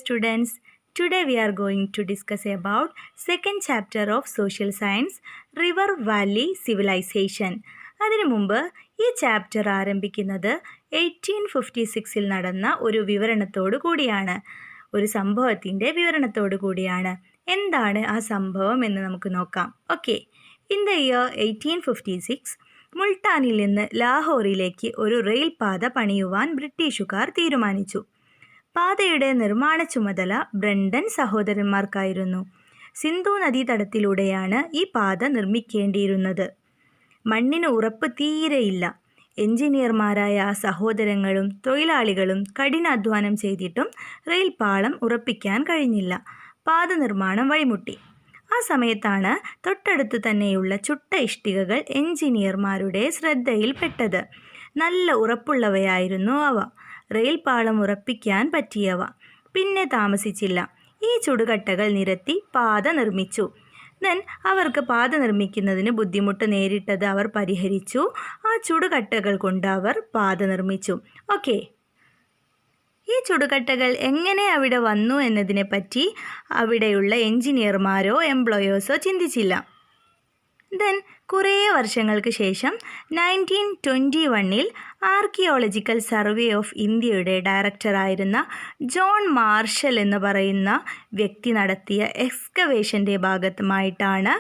Students, today we are going to discuss about second chapter of social science, River Valley Civilization. അതിനു മുമ്പ് ഈ chapter ആരംഭിക്കുന്നത് 1856 നടന്ന ഒരു വിവരണത്തോടു കൂടിയാണ്, ഒരു സംഭവത്തിൻ്റെ വിവരണത്തോടു കൂടിയാണ്. എന്താണ് ആ സംഭവം എന്ന് നമുക്ക് നോക്കാം. ഓക്കെ, ഇൻ ദ ഇയർ 1856 മുൾട്ടാനിൽ നിന്ന് ലാഹോറിലേക്ക് ഒരു റെയിൽ പാത പണിയുവാൻ ബ്രിട്ടീഷുകാർ തീരുമാനിച്ചു. പാതയുടെ നിർമ്മാണ ചുമതല ബ്രണ്ടൻ സഹോദരന്മാർക്കായിരുന്നു. സിന്ധു നദീതടത്തിലൂടെയാണ് ഈ പാത നിർമ്മിക്കേണ്ടിയിരുന്നത്. മണ്ണിന് ഉറപ്പ് തീരെയില്ല. എഞ്ചിനീയർമാരായ ആ സഹോദരങ്ങളും തൊഴിലാളികളും കഠിനാധ്വാനം ചെയ്തിട്ടും റെയിൽ പാളം ഉറപ്പിക്കാൻ കഴിഞ്ഞില്ല. പാത നിർമ്മാണം വഴിമുട്ടി. ആ സമയത്താണ് തൊട്ടടുത്തു തന്നെയുള്ള ചുട്ട ഇഷ്ടികകൾ എഞ്ചിനീയർമാരുടെ ശ്രദ്ധയിൽപ്പെട്ടത്. നല്ല ഉറപ്പുള്ളവയായിരുന്നു അവ, റെയിൽ പാളം ഉറപ്പിക്കാൻ പറ്റിയവ. പിന്നെ താമസിച്ചില്ല. ഈ ചുടുകട്ടകൾ നിരത്തി പാത നിർമ്മിച്ചു. ദെൻ അവർക്ക് പാത നിർമ്മിക്കുന്നതിന് ബുദ്ധിമുട്ട് നേരിട്ടത് അവർ പരിഹരിച്ചു. ആ ചുടുകട്ടകൾ കൊണ്ട് അവർ പാത നിർമ്മിച്ചു. ഓക്കെ, ഈ ചുടുകട്ടകൾ എങ്ങനെ അവിടെ വന്നു എന്നതിനെപ്പറ്റി അവിടെയുള്ള എഞ്ചിനീയർമാരോ എംപ്ലോയേഴ്സോ ചിന്തിച്ചില്ല. ദെൻ കുറേ വർഷങ്ങൾക്ക് ശേഷം 1921 ആർക്കിയോളജിക്കൽ സർവേ ഓഫ് ഇന്ത്യയുടെ ഡയറക്ടറായിരുന്ന ജോൺ മാർഷൽ എന്ന് പറയുന്ന വ്യക്തി നടത്തിയ എക്സ്കവേഷൻ്റെ ഭാഗമായിട്ടാണ്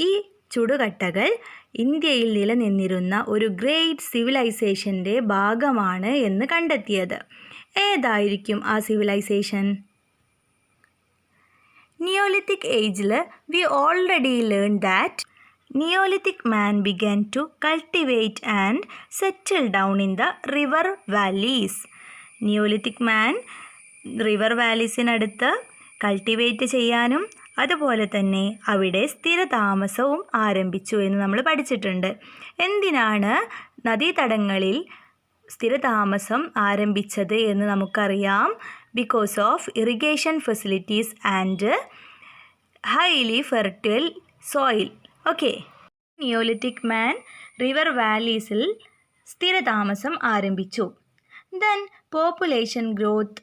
ഈ ചുടുകട്ടകൾ ഇന്ത്യയിൽ നിലനിന്നിരുന്ന ഒരു ഗ്രേറ്റ് സിവിലൈസേഷൻ്റെ ഭാഗമാണ് എന്ന് കണ്ടെത്തിയത്. ഏതായിരിക്കും ആ സിവിലൈസേഷൻ? നിയോലിത്തിക് ഏജിൽ we already learn that Neolithic man began to cultivate and settle down in the river valleys. Neolithic man river വാലീസിനടുത്ത് കൾട്ടിവേറ്റ് ചെയ്യാനും അതുപോലെ തന്നെ അവിടെ സ്ഥിരതാമസവും ആരംഭിച്ചു എന്ന് നമ്മൾ പഠിച്ചിട്ടുണ്ട്. എന്തിനാണ് നദീതടങ്ങളിൽ സ്ഥിരതാമസം ആരംഭിച്ചത് എന്ന് നമുക്കറിയാം. Because of irrigation facilities and highly fertile soil. Okay, Neolithic man river വാലീസിൽ സ്ഥിരതാമസം ആരംഭിച്ചു. ദെൻ പോപ്പുലേഷൻ ഗ്രോത്ത്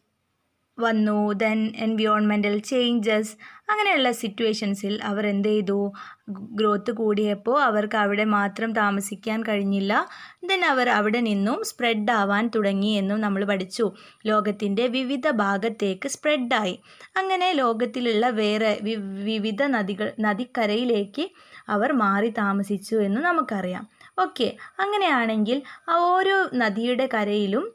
വന്നു. ദെൻ എൻവിയോൺമെൻറ്റൽ ചേഞ്ചസ്, അങ്ങനെയുള്ള സിറ്റുവേഷൻസിൽ അവർ എന്ത് ചെയ്തു? ഗ്രോത്ത് കൂടിയപ്പോൾ അവർക്ക് അവിടെ മാത്രം താമസിക്കാൻ കഴിഞ്ഞില്ല. ദെൻ അവർ അവിടെ നിന്നും സ്പ്രെഡ് ആവാൻ തുടങ്ങി എന്നും നമ്മൾ പഠിച്ചു. ലോകത്തിൻ്റെ വിവിധ ഭാഗത്തേക്ക് സ്പ്രെഡായി. അങ്ങനെ ലോകത്തിലുള്ള വേറെ വിവിധ നദിക്കരയിലേക്ക് അവർ മാറി താമസിച്ചു എന്ന് നമുക്കറിയാം. ഓക്കെ, അങ്ങനെയാണെങ്കിൽ ഓരോ നദിയുടെ കരയിലും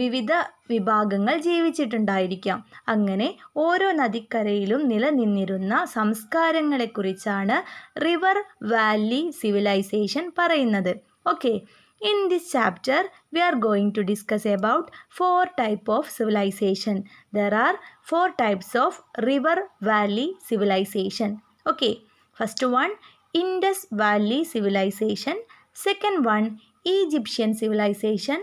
വിവിധ വിഭാഗങ്ങൾ ജീവിച്ചിട്ടുണ്ടായിരിക്കാം. അങ്ങനെ ഓരോ നദിക്കരയിലും നിലനിന്നിരുന്ന സംസ്കാരങ്ങളെക്കുറിച്ചാണ് റിവർ വാലി സിവിലൈസേഷൻ പറയുന്നത്. Okay, in this chapter we are going to discuss about 4 types of civilization. There are 4 types of river valley civilization. Okay, first one, Indus Valley civilization. Second one, Egyptian civilization.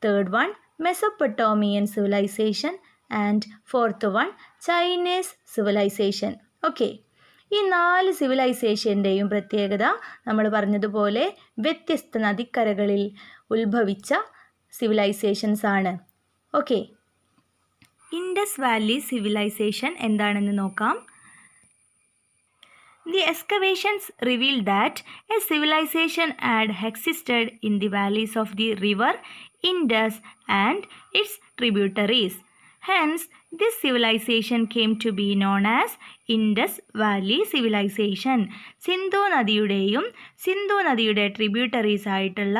Third one, Mesopotamian civilization. And fourth one, Chinese civilization. Okay, ഈ 4 സിവിലൈസേഷൻ്റെയും പ്രത്യേകത നമ്മൾ പറഞ്ഞതുപോലെ വ്യത്യസ്ത നദിക്കരകളിൽ ഉത്ഭവിച്ച civilisations ആണ്. Okay, Indus valley civilisation എന്താണെന്ന് നോക്കാം. The excavations revealed that a civilization had existed in the valleys of the river Indus and its tributaries. Hence, this civilization came to be known as Indus Valley Civilization. Sindhu നദിയുടെയും Sindhu നദിയുടെ tributaries ആയിട്ടുള്ള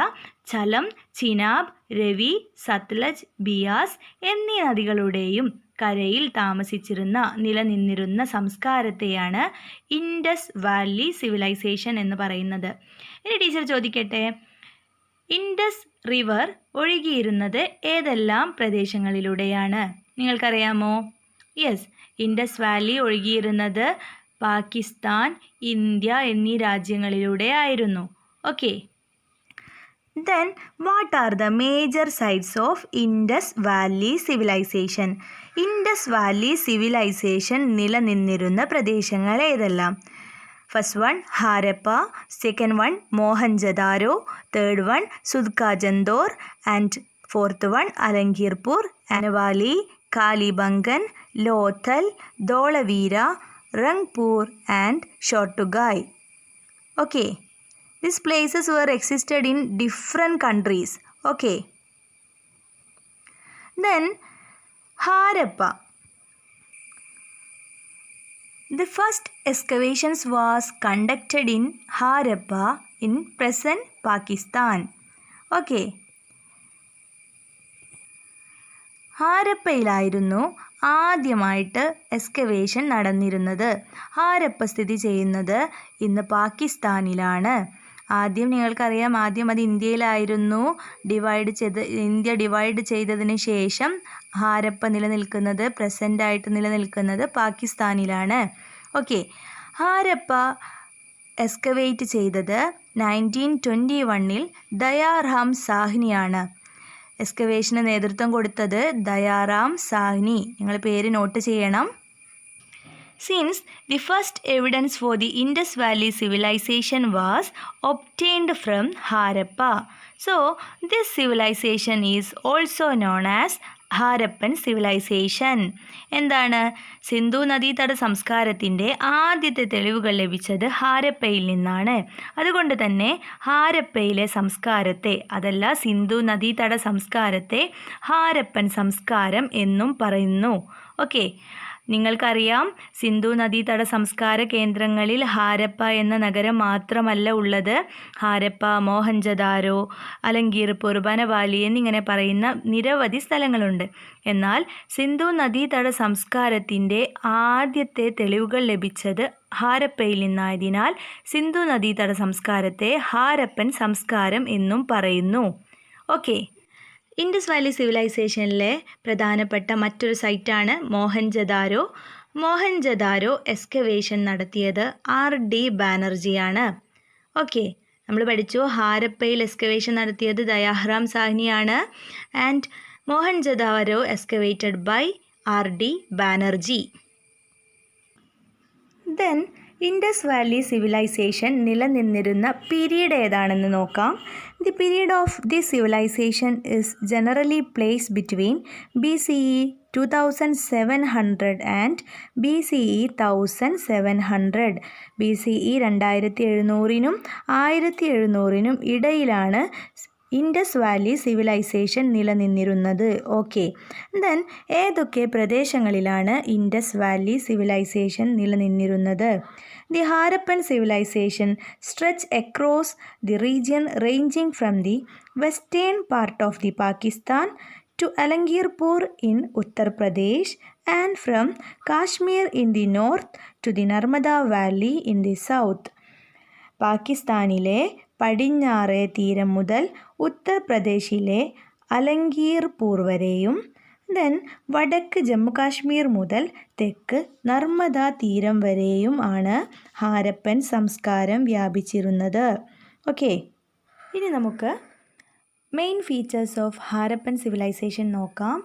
ഝലം, ചിനാബ്, രവി, സത്ലജ്, ബിയാസ് എന്നീ നദികളുടെയും കരയിൽ നിലനിന്നിരുന്ന സംസ്കാരത്തെയാണ് Indus valley civilisation എന്ന് പറയുന്നത്. ഇനി teacher ചോദിക്കട്ടെ, Indus river ഒഴുകിയിരുന്നത് ഏതെല്ലാം പ്രദേശങ്ങളിലൂടെയാണ്? നിങ്ങൾക്കറിയാമോ? യെസ്, ഇൻഡസ് വാലി ഒഴുകിയിരുന്നത് പാകിസ്ഥാൻ, ഇന്ത്യ എന്നീ രാജ്യങ്ങളിലൂടെ ആയിരുന്നു. Okay, then what are the major sites of Indus valley civilisation? Indus valley civilisation നിലനിന്നിരുന്ന പ്രദേശങ്ങൾ ഏതെല്ലാം? First one Harappa, second one Mohenjodaro, third one Sutkagendor and fourth one Alamgirpur, Banawali, Kalibangan, Lothal, Dholavira, Rangpur and Shortugai. Okay, these places were existed in different countries. Okay. Then Harappa. The first excavations was conducted in Harappa in present Pakistan. Okay. ഹാരപ്പയിലായിരുന്നു ആദ്യമായിട്ട് excavation നടന്നിരുന്നത്. ഹാരപ്പ സ്ഥിതി ചെയ്യുന്നത് ഇന്ന് പാകിസ്ഥാനിലാണ്. ആദ്യം നിങ്ങൾക്കറിയാം, ആദ്യം അത് ഇന്ത്യയിലായിരുന്നു. India divide ചെയ്തതിന് ശേഷം ഹാരപ്പ നിലനിൽക്കുന്നത്, പ്രസൻ്റായിട്ട് നിലനിൽക്കുന്നത് പാകിസ്ഥാനിലാണ്. ഓക്കെ, ഹാരപ്പ എക്സ്കവേറ്റ് ചെയ്തത് 1921 ദയാറാം സാഹ്നിയാണ്. എക്സ്കവേഷന് നേതൃത്വം കൊടുത്തത് ദയാറാം സാഹ്നി. നിങ്ങൾ പേര് നോട്ട് ചെയ്യണം. Since the first evidence for the Indus Valley civilization was obtained from Harappa, so this civilization is also known as Harappan civilisation. എന്താണ്? സിന്ധു നദീതട സംസ്കാരത്തിൻ്റെ ആദ്യത്തെ തെളിവുകൾ ലഭിച്ചത് ഹാരപ്പയിൽ നിന്നാണ്. അതുകൊണ്ട് തന്നെ ഹാരപ്പയിലെ സംസ്കാരത്തെ, അതല്ല സിന്ധു നദീതട സംസ്കാരത്തെ ഹാരപ്പൻ സംസ്കാരം എന്നും പറയുന്നു. ഓക്കെ, നിങ്ങൾക്കറിയാം, സിന്ധു നദീതട സംസ്കാര കേന്ദ്രങ്ങളിൽ ഹാരപ്പ എന്ന നഗരം മാത്രമല്ല ഉള്ളത്. ഹാരപ്പ, മോഹൻജദാരോ, അലങ്കീർപൂർ, ബനവാലി എന്നിങ്ങനെ പറയുന്ന നിരവധി സ്ഥലങ്ങളുണ്ട്. എന്നാൽ സിന്ധു നദീതട സംസ്കാരത്തിൻ്റെ ആദ്യത്തെ തെളിവുകൾ ലഭിച്ചത് ഹാരപ്പയിൽ നിന്നായതിനാൽ സിന്ധു നദീതട സംസ്കാരത്തെ ഹാരപ്പൻ സംസ്കാരം എന്നും പറയുന്നു. ഓക്കെ, ഇൻഡസ് വാലി സിവിലൈസേഷനിലെ പ്രധാനപ്പെട്ട മറ്റൊരു സൈറ്റാണ് മോഹൻജദാരോ. മോഹൻജദാരോ എക്സ്കവേഷൻ നടത്തിയത് R.D. ബാനർജിയാണ്. ഓക്കെ, നമ്മൾ പഠിച്ചു ഹാരപ്പയിൽ എക്സ്കവേഷൻ നടത്തിയത് ദയാറാം സാഹ്നിയാണ്. And Mohenjodaro excavated by R.D. Banerji. Then Indus valley civilisation നിലനിന്നിരുന്ന പീരീഡ് ഏതാണെന്ന് നോക്കാം. The period of the civilisation is generally place between BCE 2700 and BCE 1700. BCE 2700-നും 1700-നും ഇടയിലാണ് ഇൻഡസ് വാലി സിവിലൈസേഷൻ നിലനിന്നിരുന്നത്. ഓക്കെ, ദെൻ ഏതൊക്കെ പ്രദേശങ്ങളിലാണ് ഇൻഡസ് വാലി സിവിലൈസേഷൻ നിലനിന്നിരുന്നത്? The Harappan civilization stretched across the region ranging from the western part of the Pakistan to Alangeerpur in Uttar Pradesh and from Kashmir in the north to the Narmada Valley in the south. പാകിസ്ഥാനിലെ പടിഞ്ഞാറേ തീരം മുതൽ ഉത്തർപ്രദേശിലെ അലങ്കീർപൂർ വരെയും then വടക്ക് ജമ്മു കാശ്മീർ മുതൽ തെക്ക് നർമ്മദ തീരം വരെയും ആണ് ഹാരപ്പൻ സംസ്കാരം വ്യാപിച്ചിരുന്നത്. ഓക്കെ, ഇനി നമുക്ക് main features of Harappan civilisation നോക്കാം.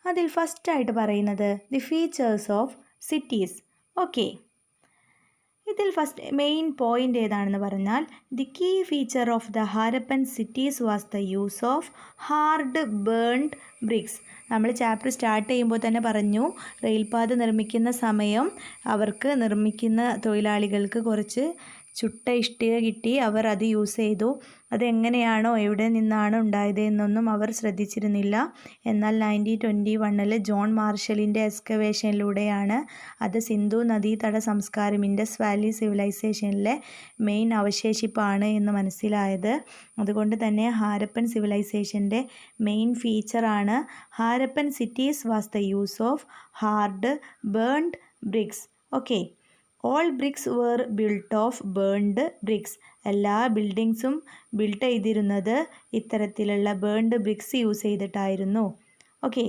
അതിൽ ഫസ്റ്റായിട്ട് പറയുന്നത് the features of cities. Okay, ഇതിൽ ഫസ്റ്റ് മെയിൻ പോയിൻ്റ് ഏതാണെന്ന് പറഞ്ഞാൽ the key feature of the Harappan cities was the use of hard burned bricks. നമ്മൾ ചാപ്റ്റർ സ്റ്റാർട്ട് ചെയ്യുമ്പോൾ തന്നെ പറഞ്ഞു, റെയിൽപാത നിർമ്മിക്കുന്ന സമയം അവർക്ക് നിർമ്മിക്കുന്ന തൊഴിലാളികൾക്ക് കുറച്ച് ചുട്ട ഇഷ്ടിക കിട്ടി. അവർ അത് യൂസ് ചെയ്തു. അതെങ്ങനെയാണോ എവിടെ നിന്നാണോ ഉണ്ടായത് എന്നൊന്നും അവർ ശ്രദ്ധിച്ചിരുന്നില്ല. എന്നാൽ 1921 ജോൺ മാർഷലിൻ്റെ എക്സ്കവേഷനിലൂടെയാണ് അത് സിന്ധു നദീതട സംസ്കാരം ഇൻഡസ് വാലി സിവിലൈസേഷനിലെ മെയിൻ അവശേഷിപ്പാണ് എന്ന് മനസ്സിലായത്. അതുകൊണ്ട് തന്നെ ഹാരപ്പൻ സിവിലൈസേഷൻ്റെ മെയിൻ ഫീച്ചറാണ് Harappan cities was the use of hard burned bricks. Okay, all bricks were built of burned bricks. എല്ലാ ബിൽഡിങ്സും ബിൽട്ട് ചെയ്തിരുന്നത് ഇത്തരത്തിലുള്ള ബേൺഡ് ബ്രിക്സ് യൂസ് ചെയ്തിട്ടായിരുന്നു. ഓക്കെ,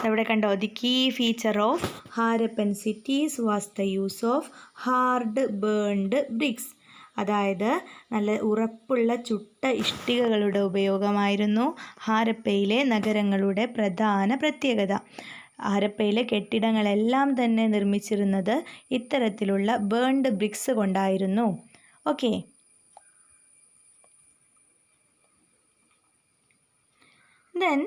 ഇവിടെ കണ്ടോ, the key feature of Harappan cities was the use of hard burned bricks. അതായത് നല്ല ഉറപ്പുള്ള ചുട്ട ഇഷ്ടികകളുടെ ഉപയോഗമായിരുന്നു ഹാരപ്പയിലെ നഗരങ്ങളുടെ പ്രധാന പ്രത്യേകത. ഹാരപ്പയിലെ കെട്ടിടങ്ങളെല്ലാം തന്നെ നിർമ്മിച്ചിരുന്നത് ഇത്തരത്തിലുള്ള ബേൺഡ് ബ്രിക്സ് കൊണ്ടായിരുന്നു. Okay, then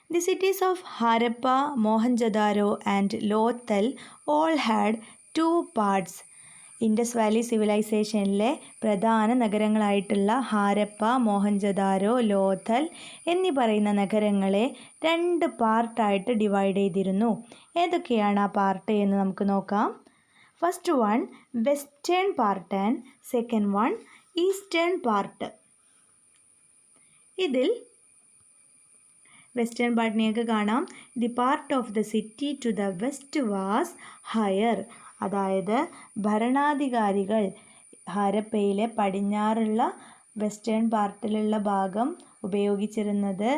The cities of Harappa, Mohenjo-daro and Lothal all had two parts. Indus valley സിവിലൈസേഷനിലെ പ്രധാന നഗരങ്ങളായിട്ടുള്ള ഹാരപ്പ, മോഹൻജൊദാരോ, ലോഥൽ എന്നീ പറയുന്ന നഗരങ്ങളെ 2 പാർട്ടായിട്ട് ഡിവൈഡ് ചെയ്തിരുന്നു. ഏതൊക്കെയാണ് ആ പാർട്ട് എന്ന് നമുക്ക് നോക്കാം. First one western part and second one eastern part. ഇതിൽ വെസ്റ്റേൺ പാർട്ടിനെയൊക്കെ കാണാം. The part of the city to the west was higher. അതായത് ഭരണാധികാരികൾ ഹാരപ്പയിലെ പടിഞ്ഞാറുള്ള വെസ്റ്റേൺ പാർട്ടിലുള്ള ഭാഗം ഉപയോഗിച്ചിരുന്നത്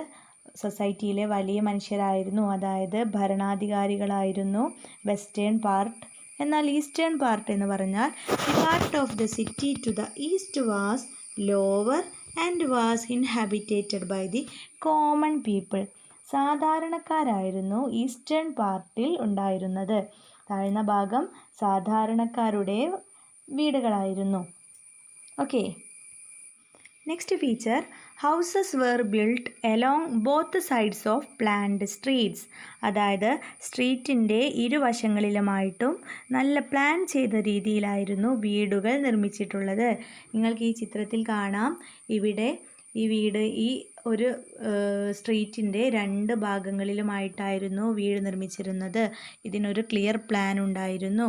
സൊസൈറ്റിയിലെ വലിയ മനുഷ്യരായിരുന്നു, അതായത് ഭരണാധികാരികളായിരുന്നു വെസ്റ്റേൺ പാർട്ട്. എന്നാൽ ഈസ്റ്റേൺ പാർട്ട് എന്ന് പറഞ്ഞാൽ the part of the city to the east was lower and was inhabitated by the common people. സാധാരണക്കാരായിരുന്നു ഈസ്റ്റേൺ പാർട്ടിൽ ഉണ്ടായിരുന്നത്. താഴ്ന്ന ഭാഗം സാധാരണക്കാരുടെ വീടുകളായിരുന്നു. Okay, next feature houses were built along both sides of planned streets. അതായത് സ്ട്രീറ്റിൻ്റെ ഇരുവശങ്ങളിലുമായിട്ടും നല്ല പ്ലാൻ ചെയ്ത രീതിയിലായിരുന്നു വീടുകൾ നിർമ്മിച്ചിട്ടുള്ളത്. നിങ്ങൾക്ക് ഈ ചിത്രത്തിൽ കാണാം, ഇവിടെ ഈ വീട് ഈ ഒരു സ്ട്രീറ്റിൻ്റെ 2 ഭാഗങ്ങളിലുമായിട്ടായിരുന്നു വീട് നിർമ്മിച്ചിരുന്നത്. ഇതിനൊരു ക്ലിയർ പ്ലാൻ ഉണ്ടായിരുന്നു.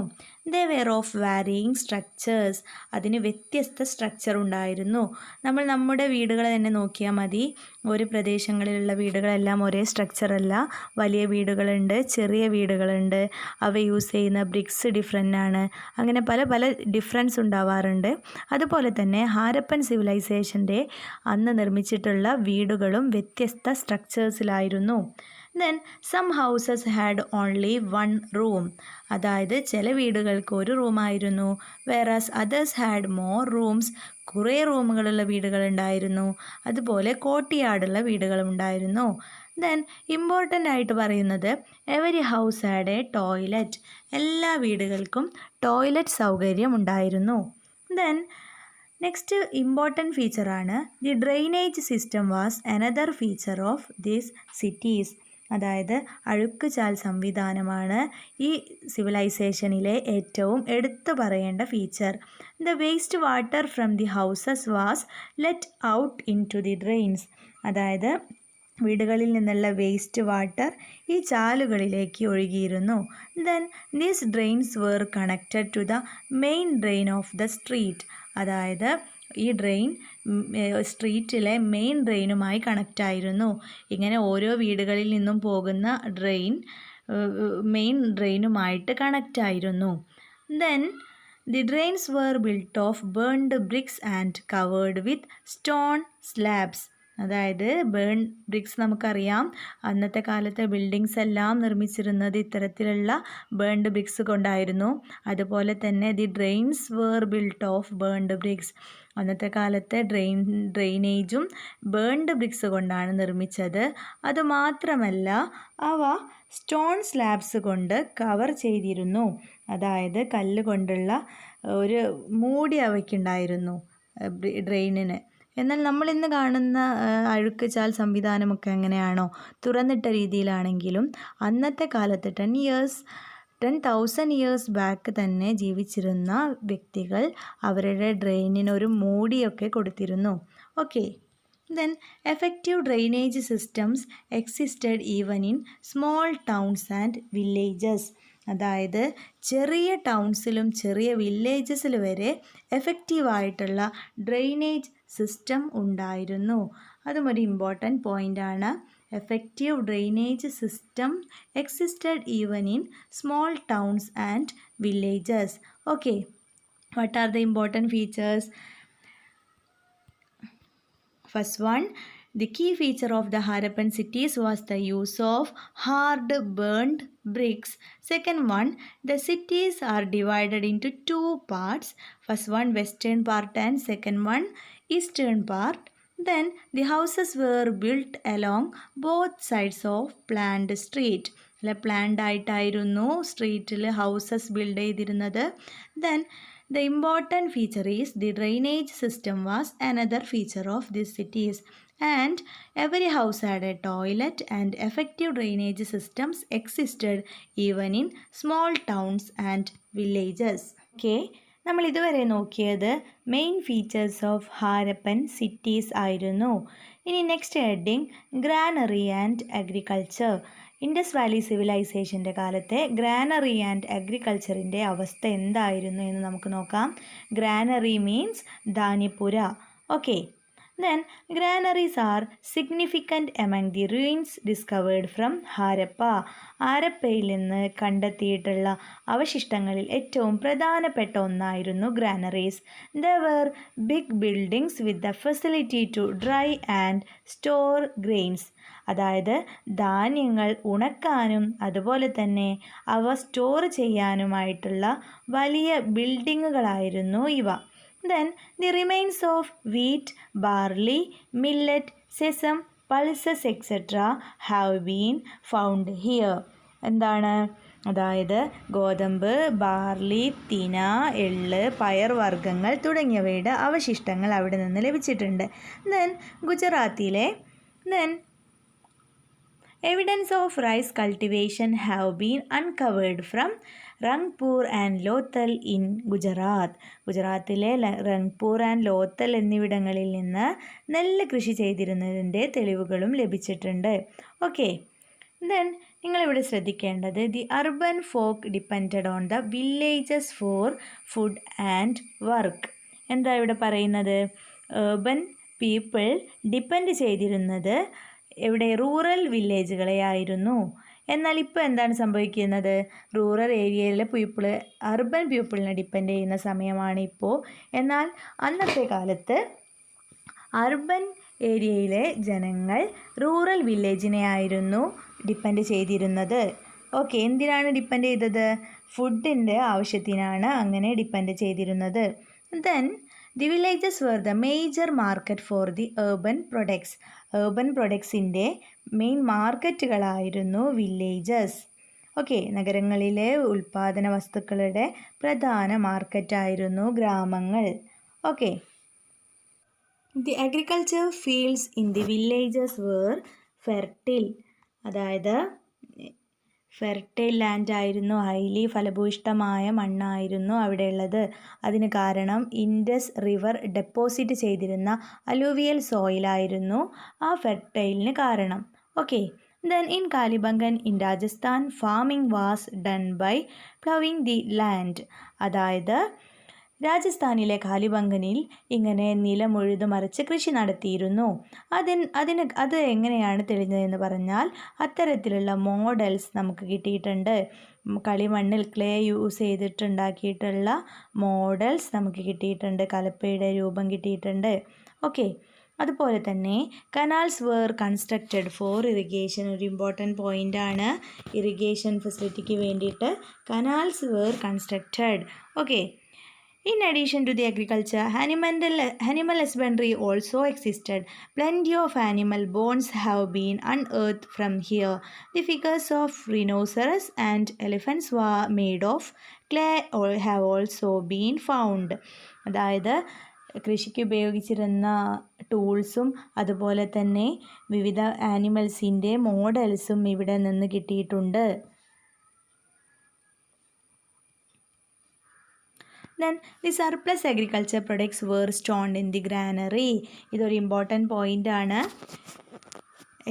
They were of varying structures. അതിന് വ്യത്യസ്ത സ്ട്രക്ചർ ഉണ്ടായിരുന്നു. നമ്മുടെ വീടുകൾ തന്നെ നോക്കിയാൽ മതി. ഒരു പ്രദേശങ്ങളിലുള്ള വീടുകളെല്ലാം ഒരേ സ്ട്രക്ചറല്ല. വലിയ വീടുകളുണ്ട്, ചെറിയ വീടുകളുണ്ട്, അവ യൂസ് ചെയ്യുന്ന ബ്രിക്സ് ഡിഫറെൻ്റ് ആണ്. അങ്ങനെ പല പല ഡിഫറൻസ് ഉണ്ടാവാറുണ്ട്. അതുപോലെ തന്നെ ഹാരപ്പൻ സിവിലൈസേഷൻ്റെ അന്ന് നിർമ്മിച്ചിട്ടുള്ള വീടുകളും വ്യത്യസ്ത സ്ട്രക്ചേഴ്സിലായിരുന്നു. Then some houses had only 1 room. അതായത് ചില വീടുകൾക്ക് ഒരു റൂമായിരുന്നു. Whereas others had more rooms. കുറേ റൂമുകളുള്ള വീടുകളുണ്ടായിരുന്നു. അതുപോലെ കോട്ടിയാടുള്ള വീടുകളും ഉണ്ടായിരുന്നു. ദെൻ ഇമ്പോർട്ടൻ്റ് ആയിട്ട് പറയുന്നത് every house had a toilet. എല്ലാ വീടുകൾക്കും ടോയ്ലറ്റ് സൗകര്യം ഉണ്ടായിരുന്നു. ദെൻ നെക്സ്റ്റ് ഇമ്പോർട്ടൻറ്റ് ഫീച്ചറാണ് the drainage system was another feature of these cities. അതായത് അഴുക്കുചാൽ സംവിധാനമാണ് ഈ സിവിലൈസേഷനിലെ ഏറ്റവും എടുത്തു പറയേണ്ട feature. The waste water from the houses was let out into the drains. അതായത് വീടുകളിൽ നിന്നുള്ള വേസ്റ്റ് വാട്ടർ ഈ ചാലുകളിലേക്ക് ഒഴുകിയിരുന്നു. Then these drains were connected to the main drain of the street. അതായത് ഈ ഡ്രെയിൻ സ്ട്രീറ്റിലെ മെയിൻ ഡ്രെയിനുമായി കണക്റ്റായിരുന്നു. ഇങ്ങനെ ഓരോ വീടുകളിൽ നിന്നും പോകുന്ന ഡ്രെയിൻ മെയിൻ ഡ്രെയിനുമായിട്ട് കണക്റ്റായിരുന്നു. Then the drains were built of burned bricks and covered with stone slabs. അതായത് ബേൺ ബ്രിക്സ് നമുക്കറിയാം, അന്നത്തെ കാലത്തെ ബിൽഡിങ്സ് എല്ലാം നിർമ്മിച്ചിരുന്നത് ഇത്തരത്തിലുള്ള ബേൺഡ് ബ്രിക്സ് കൊണ്ടായിരുന്നു. അതുപോലെ തന്നെ the drains were built of burned bricks. അന്നത്തെ കാലത്തെ ഡ്രെയിനേജും ബേൺഡ് ബ്രിക്സ് കൊണ്ടാണ് നിർമ്മിച്ചത്. അതുമാത്രമല്ല അവ സ്റ്റോൺ സ്ലാബ്സ് കൊണ്ട് കവർ ചെയ്തിരുന്നു. അതായത് കല്ല് കൊണ്ടുള്ള ഒരു മൂടി അവയ്ക്കുണ്ടായിരുന്നു ഡ്രെയിനിന്. എന്നാൽ നമ്മളിന്ന് കാണുന്ന അഴുക്കുചാൽ സംവിധാനമൊക്കെ എങ്ങനെയാണോ തുറന്നിട്ട രീതിയിലാണെങ്കിലും അന്നത്തെ കാലത്ത് 10,000 ഇയേഴ്സ് ബാക്ക് തന്നെ ജീവിച്ചിരുന്ന വ്യക്തികൾ അവരുടെ ഡ്രെയിനിനൊരു മൂടിയൊക്കെ കൊടുത്തിരുന്നു. Okay, then effective drainage systems existed even in small towns and villages. അതായത് ചെറിയ ടൗൺസിലും ചെറിയ വില്ലേജസിൽ വരെ എഫക്റ്റീവായിട്ടുള്ള ഡ്രെയിനേജ് സിസ്റ്റം ഉണ്ടായിരുന്നു. അതും ഒരു ഇമ്പോർട്ടൻറ്റ് പോയിൻ്റാണ്. Effective drainage system existed even in small towns and villages. Okay, what are the important features? First one, the key feature of the Harappan cities was the use of hard burnt bricks. Second one, the cities are divided into 2 parts. First one western part and second one eastern part. Then the houses were built along both sides of planned street. Planned ആയിട്ടായിരുന്നു സ്ട്രീറ്റിൽ houses build ചെയ്തിരുന്നത്. Then the important feature is the drainage system was another feature of these cities. and every house had a toilet and effective drainage systems existed even in small towns and villages. Okay, നമ്മൾ ഇതുവരെ നോക്കിയത് main features of Harappan cities ആയിരുന്നു. ഇനി next heading granary and agriculture. Indus valley സിവിലൈസേഷൻ്റെ കാലത്തെ granary and അഗ്രികൾച്ചറിൻ്റെ അവസ്ഥ എന്തായിരുന്നു എന്ന് നമുക്ക് നോക്കാം. ഗ്രാനറി മീൻസ് ധാന്യപ്പുര. Okay, then granaries are significant among the ruins discovered from Harappa. ഹാരപ്പയിൽ നിന്ന് കണ്ടെത്തിയിട്ടുള്ള അവശിഷ്ടങ്ങളിൽ ഏറ്റവും പ്രധാനപ്പെട്ട ഒന്നായിരുന്നു granaries. There were big buildings with the facility to dry and store grains. അതായത് ധാന്യങ്ങൾ ഉണക്കാനും അതുപോലെ തന്നെ അവ സ്റ്റോർ ചെയ്യാനുമായിട്ടുള്ള വലിയ ബിൽഡിങ്ങുകളായിരുന്നു ഇവ. Then the remains of wheat, barley, millet, sesame, pulses etc. have been found here. എന്താണ്? അതായത് ഗോതമ്പ്, ബാർലി, തിന, എള്ള്, പയർവർഗ്ഗങ്ങൾ തുടങ്ങിയവയുടെ അവശിഷ്ടങ്ങൾ അവിടെ നിന്ന് ലഭിച്ചിട്ടുണ്ട്. ഗുജറാത്തിലെ evidence of rice cultivation have been uncovered from Rangpur and Lothal in Gujarat. ഗുജറാത്തിലെ റംഗ്പൂർ ആൻഡ് ലോത്തൽ എന്നിവിടങ്ങളിൽ നിന്ന് നെല്ല് കൃഷി ചെയ്തിരുന്നതിൻ്റെ തെളിവുകളും ലഭിച്ചിട്ടുണ്ട്. ഓക്കെ, നിങ്ങളിവിടെ ശ്രദ്ധിക്കേണ്ടത് the urban folk depended on the villages for food and work. എന്താ ഇവിടെ പറയുന്നത്? ഏർബൻ പീപ്പിൾ ഡിപ്പെൻഡ് ചെയ്തിരുന്നത് എവിടെ? റൂറൽ വില്ലേജുകളെ ആയിരുന്നു. എന്നാൽ ഇപ്പോൾ എന്താണ് സംഭവിക്കുന്നത്? റൂറൽ ഏരിയയിലെ പീപ്പിള് അർബൻ പീപ്പിളിനെ ഡിപ്പെൻഡ് ചെയ്യുന്ന സമയമാണ് ഇപ്പോൾ. എന്നാൽ അന്നത്തെ കാലത്ത് അർബൻ ഏരിയയിലെ ജനങ്ങൾ റൂറൽ വില്ലേജിനെ ആയിരുന്നു ഡിപ്പെൻഡ് ചെയ്തിരുന്നത്. ഓക്കെ, എന്തിനാണ് ഡിപ്പെൻഡ് ചെയ്തത്? ഫുഡിൻ്റെ ആവശ്യത്തിനാണ് അങ്ങനെ ഡിപ്പെൻഡ് ചെയ്തിരുന്നത്. The villages were the major market for the urban products. urban productsൻ്റെ മെയിൻ മാർക്കറ്റുകളായിരുന്നു വില്ലേജസ്. ഓക്കെ, നഗരങ്ങളിലെ ഉൽപ്പാദന വസ്തുക്കളുടെ പ്രധാന മാർക്കറ്റായിരുന്നു ഗ്രാമങ്ങൾ. Okay, the agriculture fields in the villages were fertile. അതായത് ഫെർട്ടൈൽ ലാൻഡ് ആയിരുന്നു, ഹൈലി ഫലഭൂയിഷ്ടമായ മണ്ണായിരുന്നു അവിടെയുള്ളത്. അതിന് കാരണം ഇൻഡസ് റിവർ ഡെപ്പോസിറ്റ് ചെയ്തിരുന്ന അലൂവിയൽ സോയിലായിരുന്നു ആ ഫെർട്ടൈലിന് കാരണം. Okay, in Kalibangan in Rajasthan farming was done by ploughing the land. അതായത് രാജസ്ഥാനിലെ കാലിബംഗനിൽ ഇങ്ങനെ നിലമുഴുതു മറിച്ച് കൃഷി നടത്തിയിരുന്നു. അത് എങ്ങനെയാണ് തെളിഞ്ഞതെന്ന് പറഞ്ഞാൽ അത്തരത്തിലുള്ള മോഡൽസ് നമുക്ക് കിട്ടിയിട്ടുണ്ട്. കളിമണ്ണിൽ ക്ലേ യൂസ് ചെയ്തിട്ടുണ്ടാക്കിയിട്ടുള്ള മോഡൽസ് നമുക്ക് കിട്ടിയിട്ടുണ്ട്. കലപ്പയുടെ രൂപം കിട്ടിയിട്ടുണ്ട്. ഓക്കെ, അതുപോലെ തന്നെ canals were constructed for irrigation. ഒരു ഇമ്പോർട്ടൻറ്റ് പോയിൻ്റാണ്. ഇറിഗേഷൻ ഫെസിലിറ്റിക്ക് വേണ്ടിയിട്ട് canals were constructed. Okay, in addition to the agriculture, animal husbandry also existed. Plenty of animal bones have been unearthed from here. The figures of rhinoceros and elephants were made of clay or have also been found. അതായത് കൃഷിക്ക് ഉപയോഗിച്ചിരുന്ന ടൂൾസും അതുപോലെ തന്നെ വിവിധ ആനിമൽസിൻ്റെ മോഡൽസും ഇവിടെ നിന്ന് കിട്ടിയിട്ടുണ്ട്. The surplus agriculture products were stored in the granary. ഇതൊരു ഇമ്പോർട്ടൻറ്റ് പോയിൻ്റാണ്.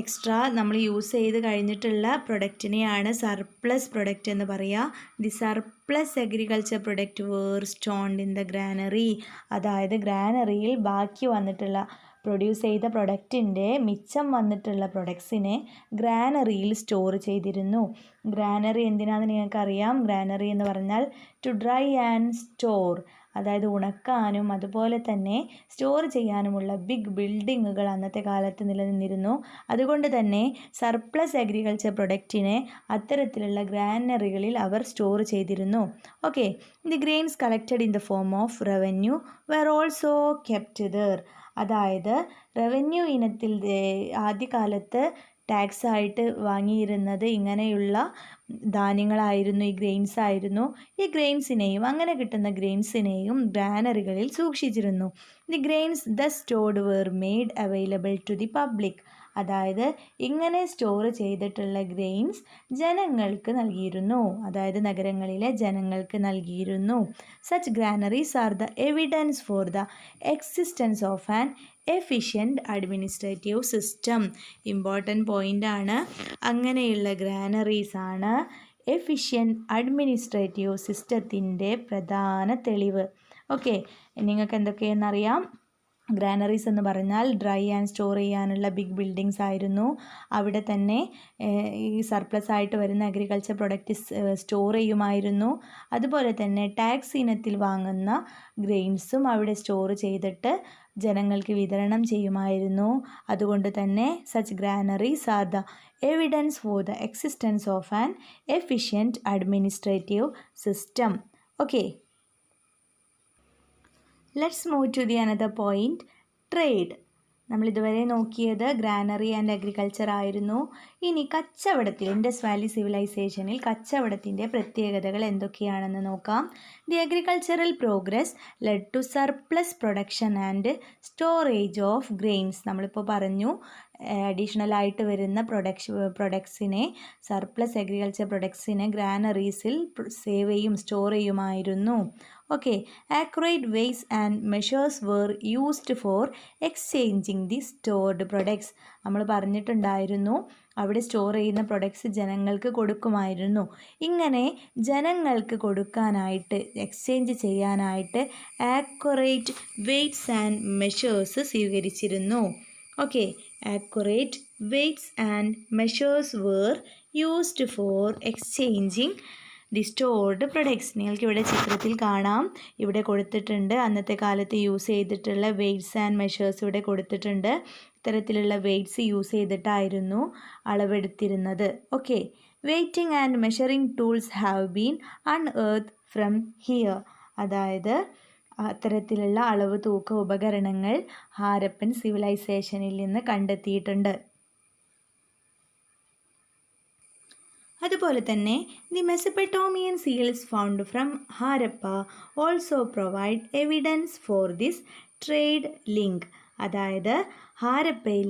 എക്സ്ട്രാ നമ്മൾ യൂസ് ചെയ്ത് കഴിഞ്ഞിട്ടുള്ള പ്രൊഡക്റ്റിനെയാണ് സർപ്ലസ് പ്രൊഡക്റ്റ് എന്ന് പറയുക. The surplus agriculture product were stored in the granary. അതായത് ഗ്രാനറിയിൽ ബാക്കി വന്നിട്ടുള്ള പ്രൊഡ്യൂസ് ചെയ്ത പ്രൊഡക്റ്റിൻ്റെ മിച്ചം വന്നിട്ടുള്ള പ്രൊഡക്ട്സിനെ ഗ്രാനറിയിൽ സ്റ്റോർ ചെയ്തിരുന്നു. ഗ്രാനറി എന്തിനാണെന്ന് നിങ്ങൾക്കറിയാം. ഗ്രാനറി എന്ന് പറഞ്ഞാൽ ടു ഡ്രൈ ആൻഡ് സ്റ്റോർ, അതായത് ഉണക്കാനും അതുപോലെ തന്നെ സ്റ്റോർ ചെയ്യാനുമുള്ള ബിഗ് ബിൽഡിങ്ങുകൾ അന്നത്തെ കാലത്ത് നിലനിന്നിരുന്നു. അതുകൊണ്ട് തന്നെ സർപ്ലസ് അഗ്രികൾച്ചർ പ്രൊഡക്റ്റിനെ അത്തരത്തിലുള്ള ഗ്രാനറികളിൽ അവർ സ്റ്റോർ ചെയ്തിരുന്നു. Okay, the grains collected in the form of revenue were also kept there. അതായത് റവന്യൂ ഇനത്തിൽ ആദ്യകാലത്ത് ടാക്സ് ആയിട്ട് വാങ്ങിയിരുന്നത് ഇങ്ങനെയുള്ള ധാന്യങ്ങളായിരുന്നു, ഈ ഗ്രെയിൻസ് ആയിരുന്നു. ഈ ഗ്രെയിൻസിനെയും അങ്ങനെ കിട്ടുന്ന ഗ്രെയിൻസിനെയും ഗ്രാനറികളിൽ സൂക്ഷിച്ചിരുന്നു. The grains the stored were made available to the public. അതായത് ഇങ്ങനെ സ്റ്റോർ ചെയ്തിട്ടുള്ള ഗ്രെയിൻസ് ജനങ്ങൾക്ക് നൽകിയിരുന്നു, അതായത് നഗരങ്ങളിലെ ജനങ്ങൾക്ക് നൽകിയിരുന്നു. Such granaries are the evidence for the existence of an efficient administrative system. Important പോയിൻ്റാണ്. അങ്ങനെയുള്ള ഗ്രാനറീസാണ് എഫിഷ്യൻറ്റ് അഡ്മിനിസ്ട്രേറ്റീവ് സിസ്റ്റത്തിൻ്റെ പ്രധാന തെളിവ്. ഓക്കെ, നിങ്ങൾക്ക് എന്തൊക്കെയെന്നറിയാം. ഗ്രാനറീസ് എന്ന് പറഞ്ഞാൽ ഡ്രൈ ആൻഡ് സ്റ്റോർ ചെയ്യാനുള്ള ബിഗ് ബിൽഡിങ്സ് ആയിരുന്നു. അവിടെ തന്നെ ഈ സർപ്ലസ് ആയിട്ട് വരുന്ന അഗ്രികൾച്ചർ പ്രൊഡക്റ്റ് സ്റ്റോർ ചെയ്യുമായിരുന്നു. അതുപോലെ തന്നെ ടാക്സ് ഇനത്തിൽ വാങ്ങുന്ന ഗ്രെയിൻസും അവിടെ സ്റ്റോർ ചെയ്തിട്ട് ജനങ്ങൾക്ക് വിതരണം ചെയ്യുമായിരുന്നു. അതുകൊണ്ട് തന്നെ such granaries are the evidence for the existence of an efficient administrative system. Okay, let's move to the another point, trade. നമ്മളിതുവരെ നോക്കിയത് ഗ്രാനറി ആൻഡ് അഗ്രികൾച്ചർ ആയിരുന്നു. ഇനി കച്ചവടത്തിൽ, ഇൻഡസ് വാലി സിവിലൈസേഷനിൽ കച്ചവടത്തിൻ്റെ പ്രത്യേകതകൾ എന്തൊക്കെയാണെന്ന് നോക്കാം. The agricultural progress led to surplus production and storage of grains. നമ്മളിപ്പോൾ പറഞ്ഞു അഡീഷണൽ ആയിട്ട് വരുന്ന പ്രൊഡക്ട്സിനെ, സർപ്ലസ് അഗ്രികൾച്ചർ പ്രൊഡക്ട്സിനെ ഗ്രാനറീസിൽ സേവ് ചെയ്യും, സ്റ്റോർ ചെയ്യുമായിരുന്നു. Okay, accurate weights and measures were used for exchanging the stored products. നമ്മൾ പറഞ്ഞിട്ടുണ്ടായിരുന്നു അവിടെ സ്റ്റോർ ചെയ്യുന്ന പ്രൊഡക്ട്സ് ജനങ്ങൾക്ക് കൊടുക്കുമായിരുന്നു. ഇങ്ങനെ ജനങ്ങൾക്ക് കൊടുക്കാനായിട്ട്, എക്സ്ചേഞ്ച് ചെയ്യാനായിട്ട് ആക്യുറേറ്റ് വെയ്റ്റ്സ് ആൻഡ് മെഷേഴ്സ് സ്വീകരിച്ചിരുന്നു. Okay, accurate weights and measures were used for exchanging the stored products. നിങ്ങൾക്ക് ഇവിടെ ചിത്രത്തിൽ കാണാം, ഇവിടെ കൊടുത്തിട്ടുണ്ട്. അന്നത്തെ കാലത്ത് യൂസ് ചെയ്തിട്ടുള്ള വെയ്റ്റ്സ് ആൻഡ് മെഷേഴ്സ് ഇവിടെ കൊടുത്തിട്ടുണ്ട്. ഇത്തരത്തിലുള്ള വെയ്റ്റ്സ് യൂസ് ചെയ്തിട്ടായിരുന്നു അളവെടുത്തിരുന്നത്. Okay, weighing and measuring tools have been unearth from here. അതായത് അത്തരത്തിലുള്ള അളവ് തൂക്ക ഉപകരണങ്ങൾ ഹാരപ്പൻ സിവിലൈസേഷനിൽ നിന്ന് കണ്ടെത്തിയിട്ടുണ്ട്. അതുപോലെ തന്നെ the Mesopotamian seals found from Harappa also provide evidence for this trade link. അതായത് ഹാരപ്പയിൽ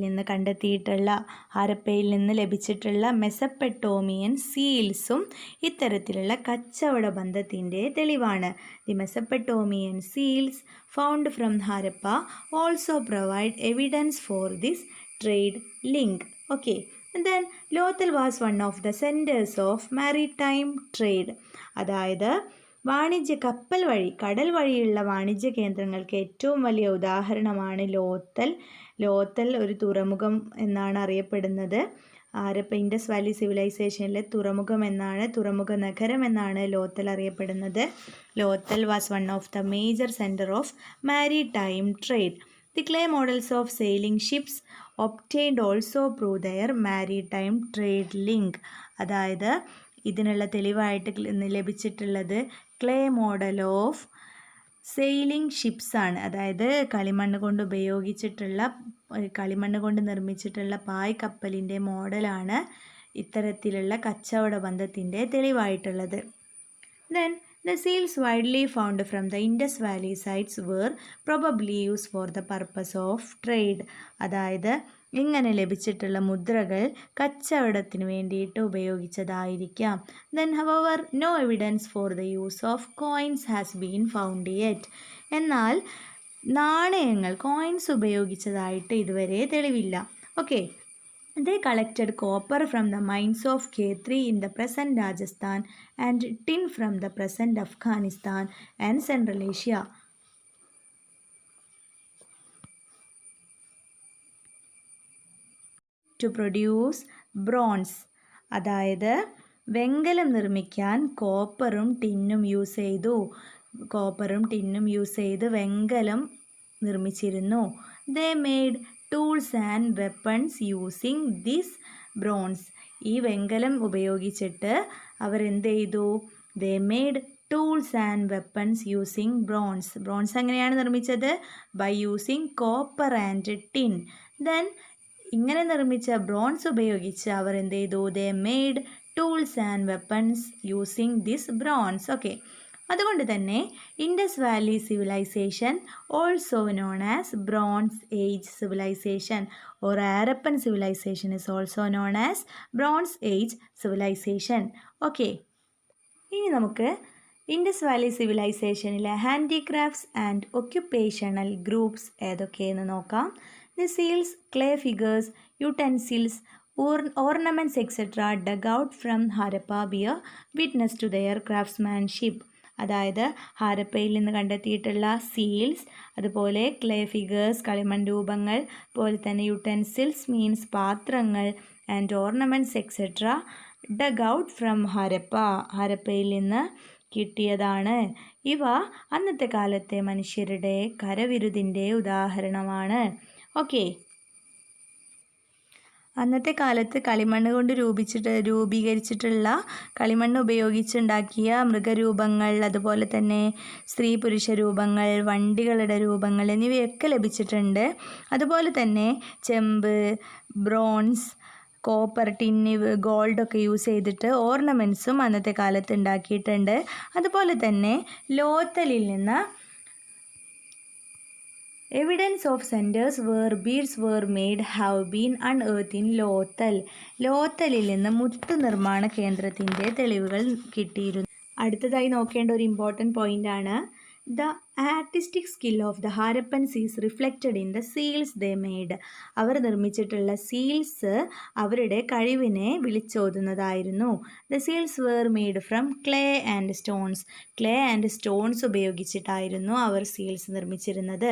നിന്ന് ലഭിച്ചിട്ടുള്ള മെസപ്പൊട്ടേമിയൻ സീൽസും ഇത്തരത്തിലുള്ള കച്ചവട ബന്ധത്തിൻ്റെ തെളിവാണ്. The Mesopotamian seals found from Harappa also provide evidence for this trade link. Okay, then Lothal was one of the centres of maritime trade. അതായത് കടൽ വഴിയുള്ള വാണിജ്യ കേന്ദ്രങ്ങൾക്ക് ഏറ്റവും വലിയ ഉദാഹരണമാണ് ലോത്തൽ. ലോത്തൽ ഒരു തുറമുഖം എന്നാണ് അറിയപ്പെടുന്നത്. ഹാരപ്പ, ഇൻഡസ് വാലി സിവിലൈസേഷനിലെ തുറമുഖ നഗരം എന്നാണ് ലോത്തൽ അറിയപ്പെടുന്നത്. Lothal was one of the major centre of maritime trade. The clay models of sailing ships obtained also prove their maritime trade link. അതായത് ഇതിനുള്ള തെളിവായിട്ട് ലഭിച്ചിട്ടുള്ളത് clay model of sailing ships ആണ്. അതായത് കളിമണ്ണ് കൊണ്ട് നിർമ്മിച്ചിട്ടുള്ള പായ് കപ്പലിൻ്റെ മോഡലാണ് ഇത്തരത്തിലുള്ള കച്ചവട ബന്ധത്തിൻ്റെ തെളിവായിട്ടുള്ളത്. Then the seals widely found from the Indus Valley sites were probably used for the purpose of trade. അതായത് ഇങ്ങനെ ലഭിച്ചിട്ടുള്ള മുദ്രകൾ കച്ചവടത്തിന് വേണ്ടിയിട്ട് ഉപയോഗിച്ചതായിരിക്കാം. Then however no evidence for the use of coins has been found yet. എന്നാൽ നാണയങ്ങൾ, coins ഉപയോഗിച്ചതായിട്ട് ഇതുവരെ തെളിവില്ല. Okay, they collected copper from the mines of Khetri in the present Rajasthan and tin from the present Afghanistan and Central Asia. To produce bronze. അതായത് വെങ്കലം നിർമ്മിക്കാൻ കോപ്പറും ടിന്നും use ചെയ്ത് വെങ്കലം നിർമ്മിച്ചിരുന്നു. They made tools and weapons using this bronze. ഈ വെങ്കലം ഉപയോഗിച്ചിട്ട് അവരെന്ത് ചെയ്തു? They made tools and weapons using bronze. Bronze എങ്ങനെയാണ് നിർമ്മിച്ചത്? By using copper and tin. Then ഇങ്ങനെ നിർമ്മിച്ച ബ്രോൺസ് ഉപയോഗിച്ച് അവർ എന്ത് ചെയ്തു? They made tools and weapons using this bronze. Okay, അതുകൊണ്ട് തന്നെ Indus valley civilisation also known as bronze age civilisation or Harappan civilisation is also known as bronze age civilisation. Okay, ഇനി നമുക്ക് ഇൻഡസ് വാലി സിവിലൈസേഷനിലെ handicrafts and occupational groups ഏതൊക്കെയെന്ന് നോക്കാം. The seals, clay figures, utensils, ornaments etc. dug out from Harappa bear witness to their craftsmanship. അതായത് ഹാരപ്പയിൽ നിന്ന് കണ്ടെത്തിയിട്ടുള്ള seals, അതുപോലെ ക്ലേ ഫിഗേഴ്സ് കളിമൺ രൂപങ്ങൾ, അതുപോലെ തന്നെ യുട്ടൻസിൽസ് മീൻസ് പാത്രങ്ങൾ, and ornaments etcetera dug out from ഹാരപ്പയിൽ നിന്ന് കിട്ടിയതാണ്. ഇവ അന്നത്തെ കാലത്തെ മനുഷ്യരുടെ കരവിരുതിൻ്റെ ഉദാഹരണമാണ്. ഓക്കെ, അന്നത്തെ കാലത്ത് കളിമണ്ണ് കൊണ്ട് രൂപീകരിച്ചിട്ടുള്ള കളിമണ്ണ് ഉപയോഗിച്ചുണ്ടാക്കിയ മൃഗരൂപങ്ങൾ, അതുപോലെ തന്നെ സ്ത്രീ പുരുഷ രൂപങ്ങൾ, വണ്ടികളുടെ രൂപങ്ങൾ എന്നിവയൊക്കെ ലഭിച്ചിട്ടുണ്ട്. അതുപോലെ തന്നെ ചെമ്പ്, ബ്രോൺസ്, കോപ്പർ, ടിന്ന്, ഗോൾഡൊക്കെ യൂസ് ചെയ്തിട്ട് ഓർണമെൻറ്റ്സും അന്നത്തെ കാലത്ത് ഉണ്ടാക്കിയിട്ടുണ്ട്. അതുപോലെ തന്നെ ലോത്തലിൽ നിന്ന് evidence of centres where beads were made have been unearth in Lothal. ലോത്തലിൽ നിന്ന് മുത്ത് നിർമ്മാണ കേന്ദ്രത്തിൻ്റെ തെളിവുകൾ കിട്ടിയിരുന്നു. അടുത്തതായി നോക്കേണ്ട ഒരു ഇമ്പോർട്ടൻറ്റ് പോയിൻ്റാണ് the artistic skill of the Harappans is reflected in the seals they made. അവർ നിർമ്മിച്ചിട്ടുള്ള സീൽസ് അവരുടെ കഴിവിനെ വിളിച്ചോതുന്നതായിരുന്നു. The seals were made from clay and stones. Clay and stones ഉപയോഗിച്ചിട്ടായിരുന്നു അവർ സീൽസ് നിർമ്മിച്ചിരുന്നത്.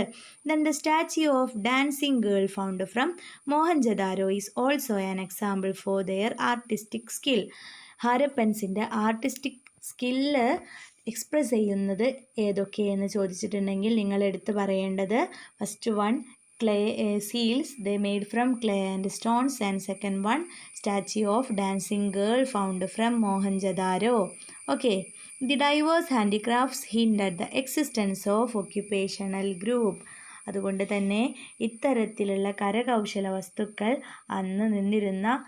Then the statue of dancing girl found from Mohenjodaro is also an example for their artistic skill. ഹാരപ്പൻസിൻ്റെ artistic skill express ചെയ്യുന്നത് ഏതൊക്കെയെന്ന് ചോദിച്ചിട്ടുണ്ടെങ്കിൽ നിങ്ങൾ എടുത്ത് പറയേണ്ടത് first one clay seals they made from clay and stones, and second one statue of dancing girl found from Mohenjodaro. Okay, the diverse handicrafts hint at the existence of occupational group. അതുകൊണ്ട് തന്നെ ഇത്തരത്തിലുള്ള കരകൗശല വസ്തുക്കൾ അന്ന് നിന്നിരുന്ന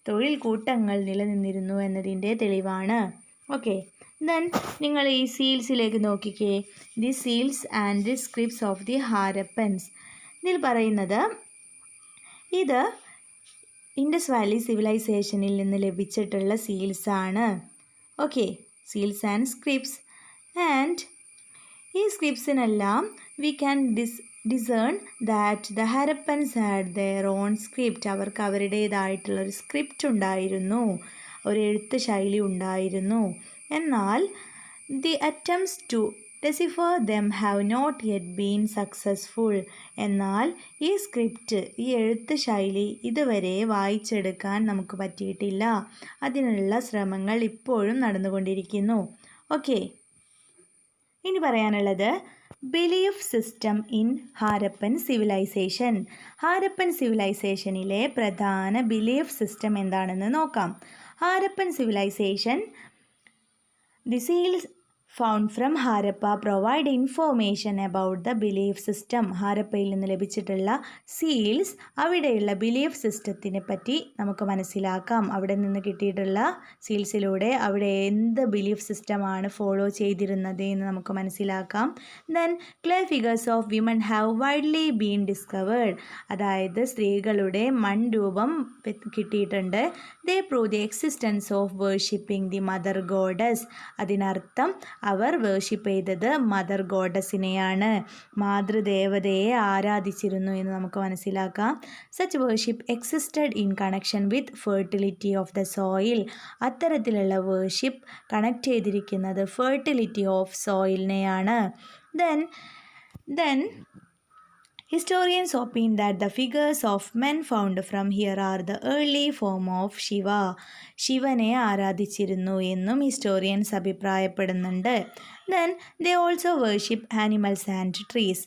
തൊഴിൽ കൂട്ടങ്ങൾ നിലനിന്നിരുന്നു എന്നതിൻ്റെ തെളിവാണ്. ഓക്കെ, ദെൻ നിങ്ങൾ ഈ സീൽസിലേക്ക് നോക്കിക്കേ. The seals and the scripts of the Harappans. ഇതിൽ പറയുന്നത് ഇത് ഇൻഡസ് വാലി സിവിലൈസേഷനിൽ നിന്ന് ലഭിച്ചിട്ടുള്ള സീൽസാണ്. Okay, seals and scripts. And ഈ സ്ക്രിപ്റ്റ്സിനെല്ലാം we can discern that the Harappans had their own script. അവർക്ക് അവരുടേതായിട്ടുള്ളൊരു സ്ക്രിപ്റ്റ് ഉണ്ടായിരുന്നു, ഒരു എഴുത്ത് ശൈലി ഉണ്ടായിരുന്നു. എന്നാൽ the attempts to decipher them have not yet been successful. എന്നാൽ ഈ സ്ക്രിപ്റ്റ്, ഈ എഴുത്ത് ശൈലി ഇതുവരെ വായിച്ചെടുക്കാൻ നമുക്ക് പറ്റിയിട്ടില്ല. അതിനുള്ള ശ്രമങ്ങൾ ഇപ്പോഴും നടന്നുകൊണ്ടിരിക്കുന്നു. ഓക്കെ, ഇനി പറയാനുള്ളത് belief system in Harappan civilisation. Harappan സിവിലൈസേഷനിലെ പ്രധാന ബിലീഫ് സിസ്റ്റം എന്താണെന്ന് നോക്കാം. Harappan civilisation, the seals found from Harappa provide information about the belief system. ഹാരപ്പയിൽ നിന്ന് ലഭിച്ചിട്ടുള്ള സീൽസ് അവിടെയുള്ള ബിലീഫ് സിസ്റ്റത്തിനെ പറ്റി നമുക്ക് മനസ്സിലാക്കാം. അവിടെ നിന്ന് കിട്ടിയിട്ടുള്ള സീൽസിലൂടെ അവിടെ എന്ത് ബിലീഫ് സിസ്റ്റമാണ് ഫോളോ ചെയ്തിരുന്നത് എന്ന് നമുക്ക് മനസ്സിലാക്കാം. Then clay figures of women have widely been discovered. അതായത് സ്ത്രീകളുടെ മൺരൂപം കിട്ടിയിട്ടുണ്ട്. They prove the existence of worshipping the mother goddess. അതിനർത്ഥം അവർ വേർഷിപ്പ് ചെയ്തത് മദർ ഗോഡസിനെയാണ്, മാതൃദേവതയെ ആരാധിച്ചിരുന്നു എന്ന് നമുക്ക് മനസ്സിലാക്കാം. Such worship existed in connection with fertility of the soil. അത്തരത്തിലുള്ള വേർഷിപ്പ് കണക്ട് ചെയ്തിരിക്കുന്നത് ഫെർട്ടിലിറ്റി ഓഫ് സോയിലിനെയാണ്. Then historians opine that the figures of men found from here are the early form of Shiva. ശിവനെ ആരാധിച്ചിരുന്നു എന്നും historians അഭിപ്രായപ്പെടുന്നുണ്ട്. Then they also worship animals and trees.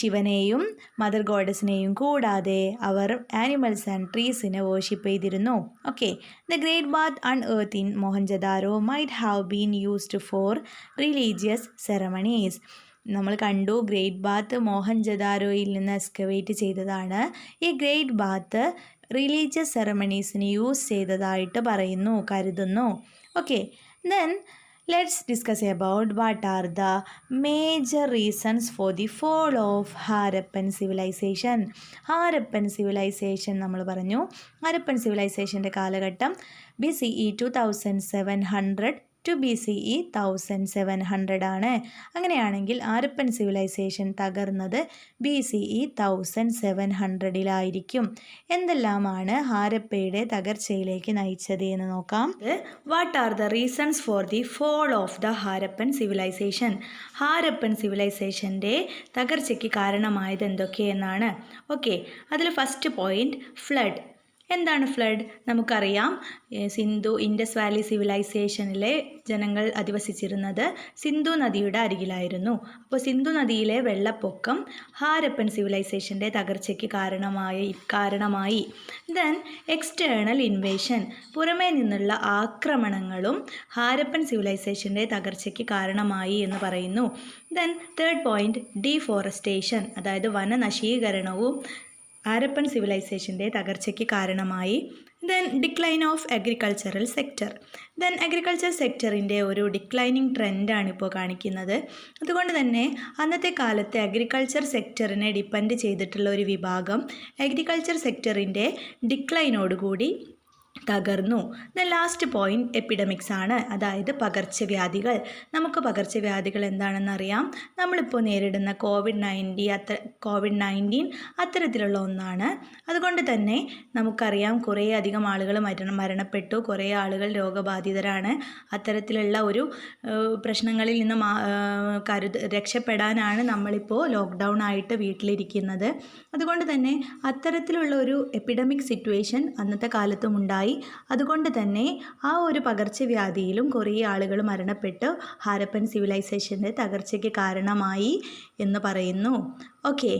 ശിവനെയും mother ഗോഡസിനെയും കൂടാതെ അവർ ആനിമൽസ് ആൻഡ് ട്രീസിനെ വേർഷിപ്പ് ചെയ്തിരുന്നു. Okay, the great bath unearth in Mohenjodaro might have been used for religious ceremonies. നമ്മൾ കണ്ടു ഗ്രേറ്റ് ബാത്ത് മോഹൻജദാരോയിൽ നിന്ന് എക്സ്കവേറ്റ് ചെയ്തതാണ്. ഈ ഗ്രേറ്റ് ബാത്ത് റിലീജിയസ് സെറമണീസിന് യൂസ് ചെയ്തതായിട്ട് കരുതുന്നു. Okay, then let's discuss about what are the major reasons for the fall of Harappan civilization. Harappan civilization നമ്മൾ പറഞ്ഞു. Harappan civilizationൻ്റെ കാലഘട്ടം BCE 2700 to BCE 1700 ആണ്. അങ്ങനെയാണെങ്കിൽ ഹാരപ്പൻ സിവിലൈസേഷൻ തകർന്നത് BCE 1700-ലായിരിക്കും. എന്തെല്ലാമാണ് ഹാരപ്പയുടെ തകർച്ചയിലേക്ക് നയിച്ചത് എന്ന് നോക്കാം. What are the reasons for the fall of the Harappan civilisation? Harappan സിവിലൈസേഷൻ്റെ തകർച്ചയ്ക്ക് കാരണമായത് എന്തൊക്കെയെന്നാണ്. ഓക്കെ, അതിൽ ഫസ്റ്റ് പോയിന്റ് ഫ്ലഡ്. എന്താണ് ഫ്ലഡ്? നമുക്കറിയാം, ഇൻഡസ് വാലി സിവിലൈസേഷനിലെ ജനങ്ങൾ അധിവസിച്ചിരുന്നത് സിന്ധു നദിയുടെ അരികിലായിരുന്നു. അപ്പോൾ സിന്ധു നദിയിലെ വെള്ളപ്പൊക്കം ഹാരപ്പൻ സിവിലൈസേഷൻ്റെ തകർച്ചയ്ക്ക് കാരണമായി. ദെൻ എക്സ്റ്റേണൽ ഇൻവേഷൻ, പുറമേ നിന്നുള്ള ആക്രമണങ്ങളും ഹാരപ്പൻ സിവിലൈസേഷൻ്റെ തകർച്ചയ്ക്ക് കാരണമായി എന്ന് പറയുന്നു. ദെൻ തേർഡ് പോയിന്റ് ഡീഫോറസ്റ്റേഷൻ, അതായത് വനനശീകരണവും ഹാരപ്പൻ സിവിലൈസേഷൻ്റെ തകർച്ചയ്ക്ക് കാരണമായി. Then decline of agricultural sector. Then agriculture സെക്ടറിൻ്റെ ഒരു ഡിക്ലൈനിങ് ട്രെൻഡാണ് ഇപ്പോൾ കാണിക്കുന്നത്. അതുകൊണ്ട് തന്നെ അന്നത്തെ കാലത്തെ അഗ്രികൾച്ചർ സെക്ടറിനെ ഡിപ്പെൻഡ് ചെയ്തിട്ടുള്ള ഒരു വിഭാഗം അഗ്രികൾച്ചർ സെക്ടറിൻ്റെ ഡിക്ലൈനോടുകൂടി തകർന്നു. ദെൻ ലാസ്റ്റ് പോയിന്റ് എപ്പിഡമിക്സ് ആണ്, അതായത് പകർച്ചവ്യാധികൾ. നമുക്ക് പകർച്ചവ്യാധികൾ എന്താണെന്നറിയാം. നമ്മളിപ്പോൾ നേരിടുന്ന കോവിഡ്-19 അത്തരത്തിലുള്ള ഒന്നാണ്. അതുകൊണ്ട് തന്നെ നമുക്കറിയാം കുറേ അധികം ആളുകൾ മരണപ്പെട്ടു, കുറേ ആളുകൾ രോഗബാധിതരാണ്. അത്തരത്തിലുള്ള ഒരു പ്രശ്നങ്ങളിൽ നിന്ന് രക്ഷപ്പെടാനാണ് നമ്മളിപ്പോൾ ലോക്ക്ഡൗൺ ആയിട്ട് വീട്ടിലിരിക്കുന്നത്. അതുകൊണ്ട് തന്നെ അത്തരത്തിലുള്ള ഒരു എപ്പിഡമിക് സിറ്റുവേഷൻ അന്നത്തെ കാലത്തും ഉണ്ടായി. അതുകൊണ്ട് തന്നെ ആ ഒരു പകർച്ചവ്യാധിയിലും കുറേ ആളുകൾ മരണപ്പെട്ട് ഹാരപ്പൻ സിവിലൈസേഷൻ്റെ തകർച്ചയ്ക്ക് കാരണമായി എന്ന് പറയുന്നു. ഓക്കെ.